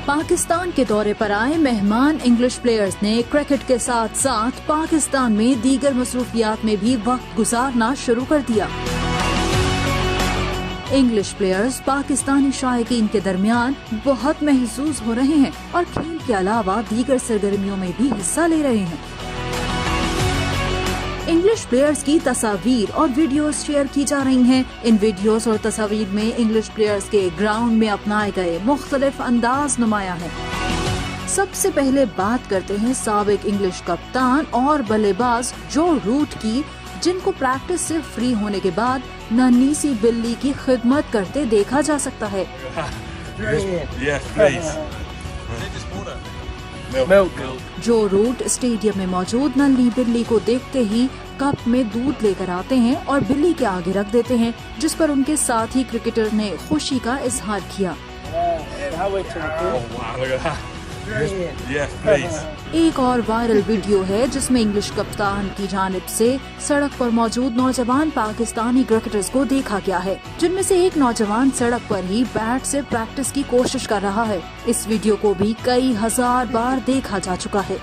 पाकिस्तान के दौरे पर आए मेहमान इंग्लिश प्लेयर्स ने क्रिकेट के साथ साथ पाकिस्तान में दीगर मसरूफियात में भी वक्त गुजारना शुरू कर दिया। इंग्लिश प्लेयर्स पाकिस्तानी शायकीन के दरमियान बहुत महसूस हो रहे हैं और खेल के अलावा दीगर सरगर्मियों में भी हिस्सा ले रहे हैं। इंग्लिश प्लेयर्स की तस्वीर और वीडियोस शेयर की जा रही हैं। इन वीडियोस और तस्वीर में इंग्लिश प्लेयर्स के ग्राउंड में अपनाए गए मुख्तलिफ अंदाज नुमाया है। सबसे पहले बात करते हैं साबिक इंग्लिश कप्तान और बल्लेबाज जो रूट की, जिनको प्रैक्टिस से फ्री होने के बाद नन्ही सी बिल्ली की खिदमत करते देखा जा सकता है। जो रूट स्टेडियम में मौजूद नन्ही बिल्ली को देखते ही कप में दूध लेकर आते हैं और बिल्ली के आगे रख देते हैं, जिस पर उनके साथी क्रिकेटर ने खुशी का इजहार किया। एक और वायरल वीडियो है जिसमें इंग्लिश कप्तान की जानिब से सड़क पर मौजूद नौजवान पाकिस्तानी क्रिकेटर्स को देखा गया है, जिनमें से एक नौजवान सड़क पर ही बैट से प्रैक्टिस की कोशिश कर रहा है। इस वीडियो को भी कई हजार बार देखा जा चुका है।